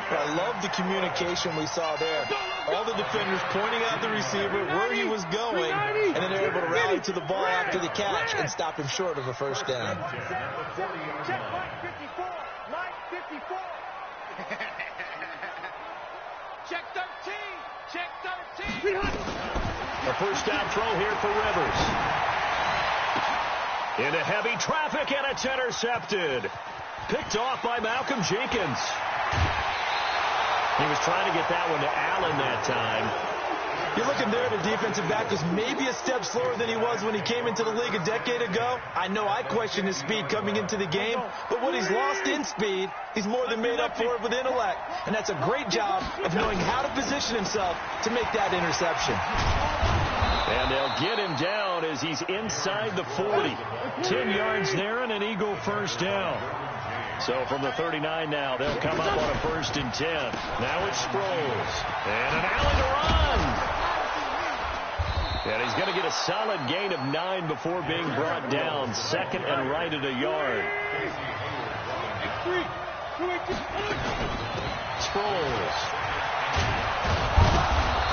But I love the communication we saw there. All the defenders pointing out the receiver, where he was going, and then they're able to rally to the ball after the catch and stop him short of a first down. Check Mike 54. Mike 54. Check 13. Check 13. A first down throw here for Rivers. Into heavy traffic, and it's intercepted. Picked off by Malcolm Jenkins. He was trying to get that one to Allen that time. You're looking there, the defensive back was maybe a step slower than he was when he came into the league a decade ago. I know I questioned his speed coming into the game, but what he's lost in speed, he's more than made up for it with intellect. And that's a great job of knowing how to position himself to make that interception. And they'll get him down as he's inside the 40. 10 yards there and an Eagle first down. So from the 39 now, they'll come up on a 1st and 10. Now it's Sproles. And an alley to run. And he's going to get a solid gain of 9 before being brought down. 2nd and right at a yard. Sproles.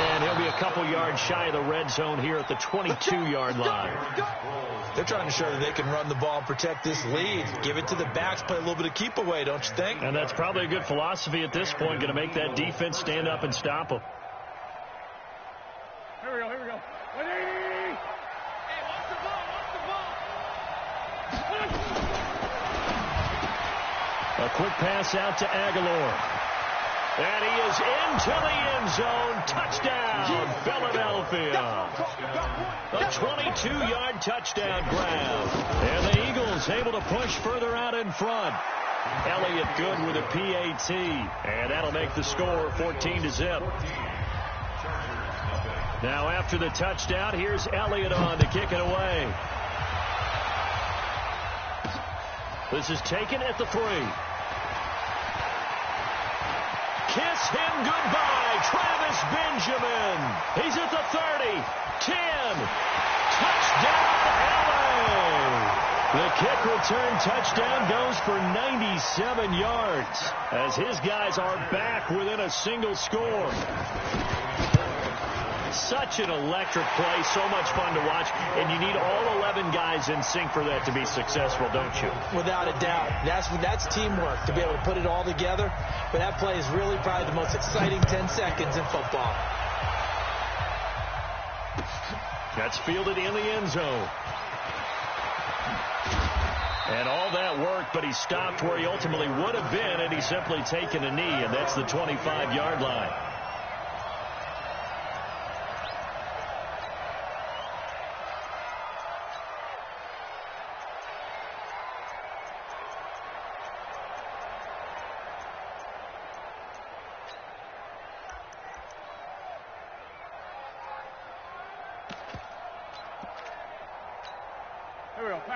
And he'll be a couple yards shy of the red zone here at the 22-yard line. They're trying to show that they can run the ball and protect this lead. Give it to the backs, play a little bit of keep away, don't you think? And that's probably a good philosophy at this point, going to make that defense stand up and stop them. Here we go, here we go. 180! Hey, watch the ball, watch the ball! A quick pass out to Aguilar. And he is into the end zone. Touchdown, Philadelphia. A 22-yard touchdown grab. And the Eagles able to push further out in front. Elliott good with a PAT. And that'll make the score 14-0. Now after the touchdown, here's Elliott on to kick it away. This is taken at the 3. Kiss him goodbye, Travis Benjamin. He's at the 30, 10. Touchdown, LA. The kick return touchdown goes for 97 yards as his guys are back within a single score. Such an electric play, so much fun to watch, and you need all 11 guys in sync for that to be successful, don't you? Without a doubt. That's teamwork, to be able to put it all together. But that play is really probably the most exciting 10 seconds in football. That's fielded in the end zone. And all that worked, but he stopped where he ultimately would have been, and he's simply taken a knee, and that's the 25-yard line.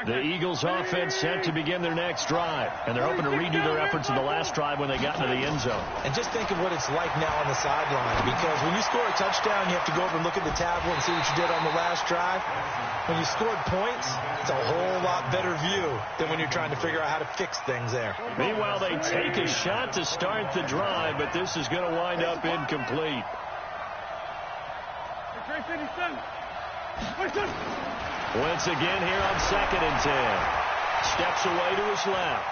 The Eagles offense set to begin their next drive, and they're hoping to redo their efforts in the last drive when they got into the end zone. And just think of what it's like now on the sideline, because when you score a touchdown, you have to go over and look at the tablet and see what you did on the last drive. When you scored points, it's a whole lot better view than when you're trying to figure out how to fix things there. Meanwhile, they take a shot to start the drive, but this is going to wind up incomplete. Once again here on 2nd and 10. Steps away to his left.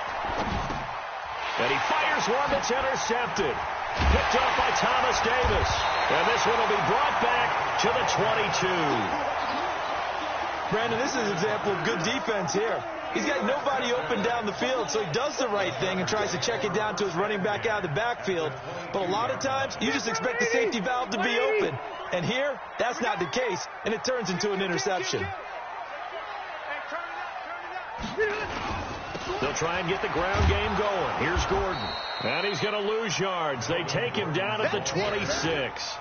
And he fires one that's intercepted. Picked up by Thomas Davis. And this one will be brought back to the 22. Brandon, this is an example of good defense here. He's got nobody open down the field, so he does the right thing and tries to check it down to his running back out of the backfield. But a lot of times, you just expect the safety valve to be open. And here, that's not the case, and it turns into an interception. They'll try and get the ground game going. Here's Gordon. And he's going to lose yards. They take him down at the 26.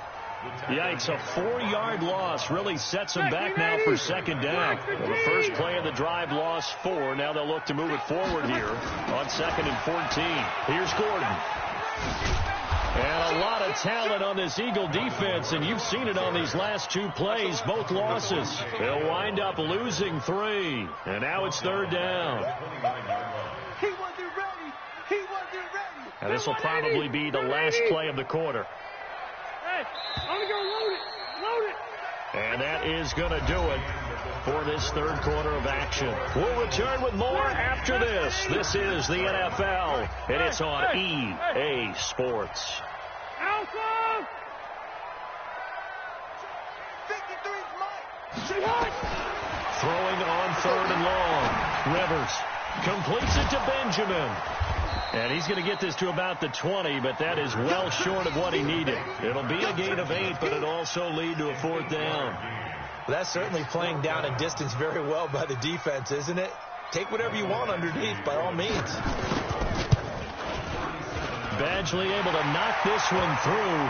Yikes, a 4-yard loss really sets them back now for second down. Well, the first play of the drive lost 4. Now they'll look to move it forward here on 2nd and 14. Here's Gordon. And a lot of talent on this Eagle defense, and you've seen it on these last 2 plays, both losses. They'll wind up losing 3, and now it's 3rd down. He wasn't ready. He wasn't ready. Now this will probably be the last play of the quarter. Hey, I'm going to go load it. Load it. And that is going to do it for this 3rd quarter of action. We'll return with more after this. This is the NFL, and it's on EA Sports. Alpha! 53's Mike. Throwing on 3rd and long. Rivers completes it to Benjamin. And he's going to get this to about the 20, but that is well short of what he needed. It'll be a gain of 8, but it'll also lead to a 4th down. Well, that's certainly playing down in distance very well by the defense, isn't it? Take whatever you want underneath, by all means. Badgley able to knock this one through.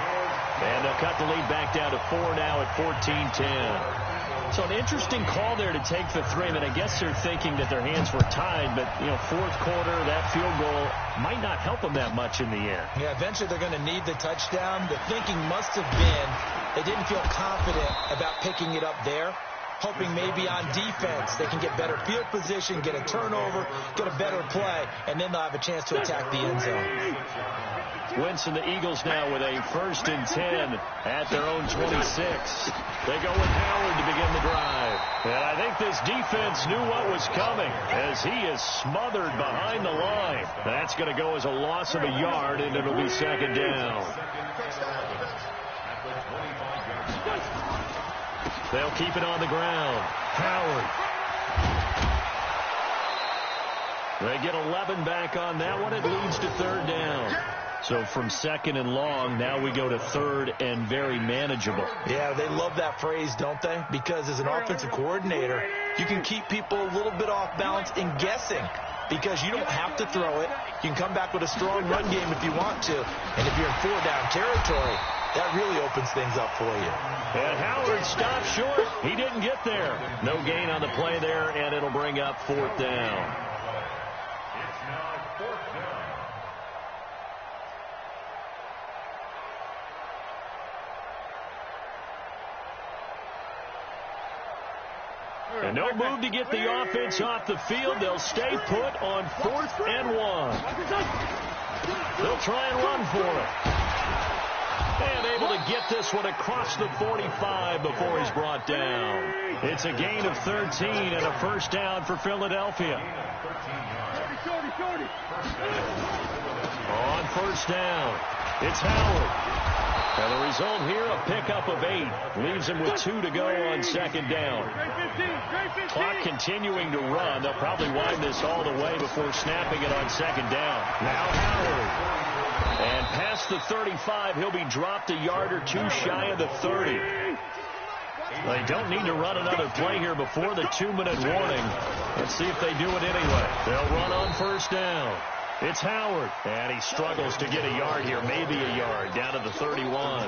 And they'll cut the lead back down to 4 now at 14-10. So an interesting call there to take the 3. I mean, I guess they're thinking that their hands were tied, but, 4th quarter, that field goal might not help them that much in the end. Yeah, eventually they're going to need the touchdown. The thinking must have been they didn't feel confident about picking it up there, hoping maybe on defense they can get better field position, get a turnover, get a better play, and then they'll have a chance to attack the end zone. Wentz and the Eagles now with a 1st and 10 at their own 26. They go with Howard to begin the drive. And I think this defense knew what was coming as he is smothered behind the line. That's going to go as a loss of a yard, and it'll be 2nd down. They'll keep it on the ground. Howard. They get 11 back on that one. It leads to 3rd down. So from 2nd and long, now we go to 3rd and very manageable. Yeah, they love that phrase, don't they? Because as an offensive coordinator, you can keep people a little bit off balance in guessing because you don't have to throw it. You can come back with a strong run game if you want to. And if you're in 4-down territory, that really opens things up for you. And Howard stopped short. He didn't get there. No gain on the play there, and it'll bring up 4th down. And no move to get the offense off the field. They'll stay put on 4th and 1. They'll try and run for it. And able to get this one across the 45 before he's brought down. It's a gain of 13 and a 1st down for Philadelphia. On 1st down, it's Howard. And the result here, a pickup of 8. Leaves him with 2 to go on 2nd down. Clock continuing to run. They'll probably wind this all the way before snapping it on 2nd down. Now Howard. And past the 35, he'll be dropped a yard or 2 shy of the 30. They don't need to run another play here before the 2-minute warning. Let's see if they do it anyway. They'll run on 1st down. It's Howard, and he struggles to get a yard here, maybe a yard, down to the 31.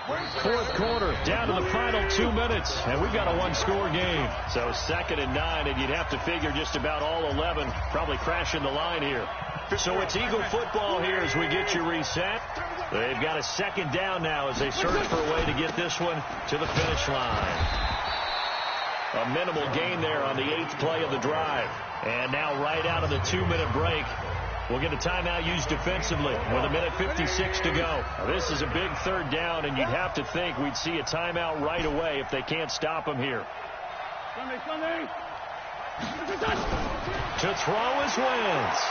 4th quarter, down to the final 2 minutes, and we've got a 1-score game. So 2nd and 9, and you'd have to figure just about all 11 probably crashing the line here. So it's Eagle football here as we get you reset. They've got a 2nd down now as they search for a way to get this one to the finish line. A minimal gain there on the 8th play of the drive. And now right out of the 2-minute break, we'll get a timeout used defensively with 1:56 to go. Now, this is a big 3rd down, and you'd have to think we'd see a timeout right away if they can't stop him here. Sunday. To throw is Wentz.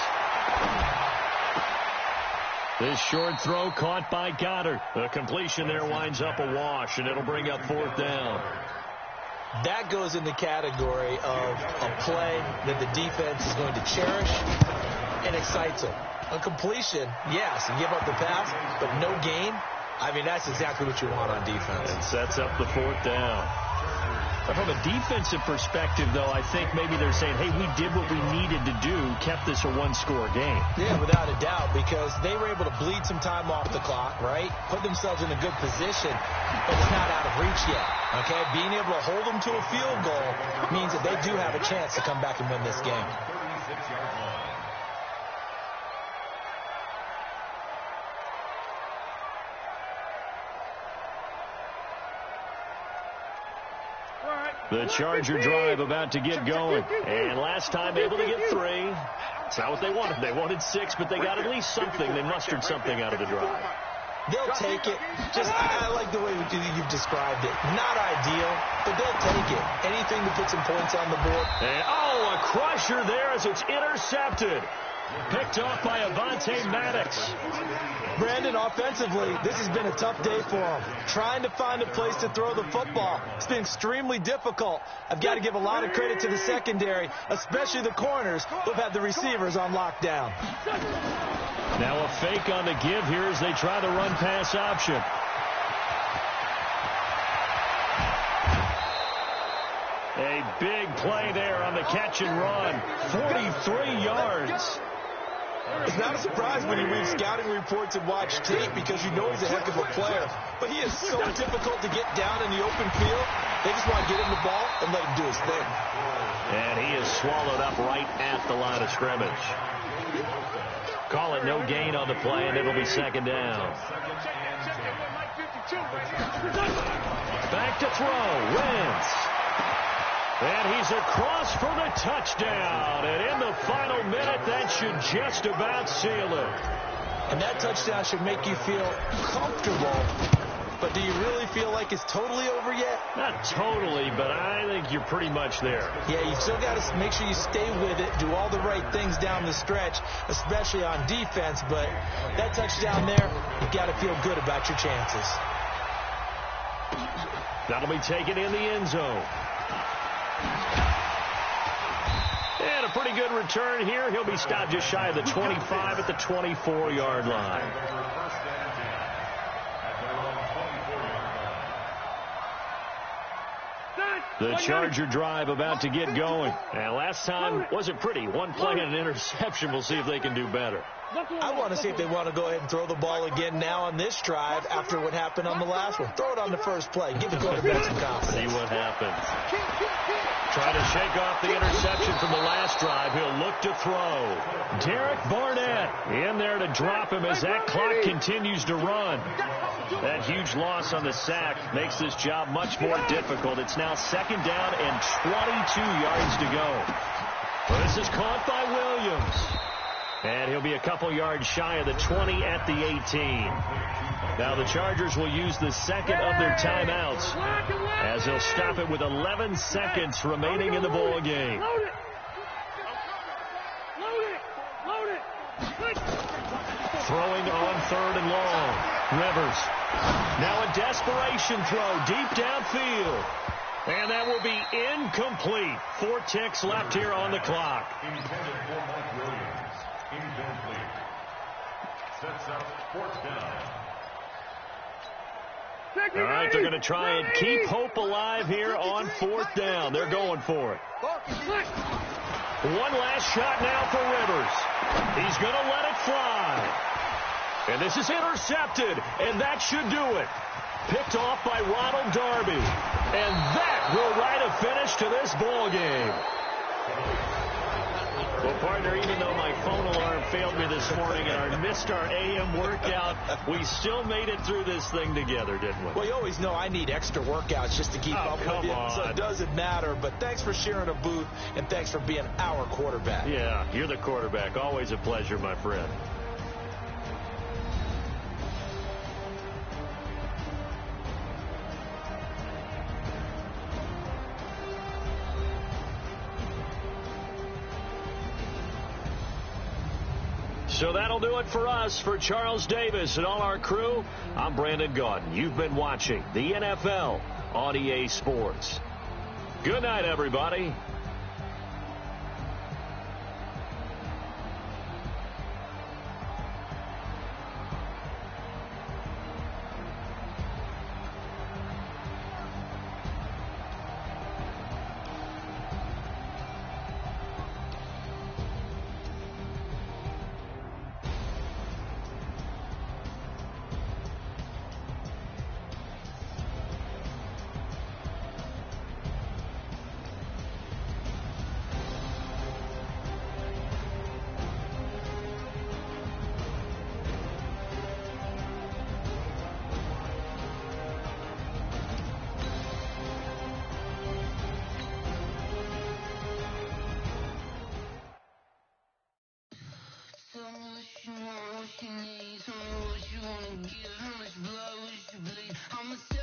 This short throw caught by Goddard. The completion there winds up a wash, and it'll bring up 4th down. That goes in the category of a play that the defense is going to cherish and excites them. A completion, yes, you give up the pass, but no gain. I mean, that's exactly what you want on defense. And sets up the 4th down. From a defensive perspective, though, I think maybe they're saying, hey, we did what we needed to do, kept this a one-score game. Yeah, without a doubt, because they were able to bleed some time off the clock, right? Put themselves in a good position, but it's not out of reach yet, okay? Being able to hold them to a field goal means that they do have a chance to come back and win this game. 36-yard line. The Charger drive about to get going. And last time able to get 3. It's not what they wanted. They wanted 6, but they got at least something. They mustered something out of the drive. They'll take it. I like the way you've described it. Not ideal, but they'll take it. Anything to put some points on the board. And, a crusher there as it's intercepted. Picked off by Avonte Maddox. Brandon, offensively, this has been a tough day for him. Trying to find a place to throw the football. It's been extremely difficult. I've got to give a lot of credit to the secondary, especially the corners who've had the receivers on lockdown. Now a fake on the give here as they try the run-pass option. A big play there on the catch and run. 43 yards. It's not a surprise when you read scouting reports and watch tape because you know he's a heck of a player. But he is so difficult to get down in the open field. They just want to get him the ball and let him do his thing. And he is swallowed up right at the line of scrimmage. Call it no gain on the play, and it'll be second down. Back to throw. Wentz. And he's across for the touchdown. And in the final minute, that should just about seal it. And that touchdown should make you feel comfortable. But do you really feel like it's totally over yet? Not totally, but I think you're pretty much there. Yeah, you still got to make sure you stay with it, do all the right things down the stretch, especially on defense. But that touchdown there, you've got to feel good about your chances. That'll be taken in the end zone. And a pretty good return here. He'll be stopped just shy of the 25 at the 24-yard line. The Charger drive about to get going. And last time wasn't pretty. One play and an interception. We'll see if they can do better. I want to see if they want to go ahead and throw the ball again now on this drive after what happened on the last one. Throw it on the first play. Give the quarterback some confidence. See what happens. Try to shake off the interception from the last drive. He'll look to throw. Derek Barnett in there to drop him as that clock continues to run. That huge loss on the sack makes this job much more difficult. It's now second down and 22 yards to go. This is caught by Williams. And he'll be a couple yards shy of the 20 at the 18. Now the Chargers will use the second of their timeouts as they'll stop it with 11 seconds remaining in the ball game. Throwing on third and long. Rivers. Now a desperation throw deep downfield. And that will be incomplete. 4 ticks left here on the clock. Incomplete. Sets up fourth down. All right, they're going to try and keep hope alive here on fourth down. They're going for it. One last shot now for Rivers. He's going to let it fly. And this is intercepted, and that should do it. Picked off by Ronald Darby. And that will write a finish to this ball game. Well, partner, even though my phone alarm failed me this morning and I missed our AM workout, we still made it through this thing together, didn't we? Well, you always know I need extra workouts just to keep up with you, so it doesn't matter. But thanks for sharing a booth, and thanks for being our quarterback. Yeah, you're the quarterback. Always a pleasure, my friend. So that'll do it for us. For Charles Davis and all our crew, I'm Brandon Gaudin. You've been watching the NFL on EA Sports. Good night, everybody. How much blood would you bleed? I'm a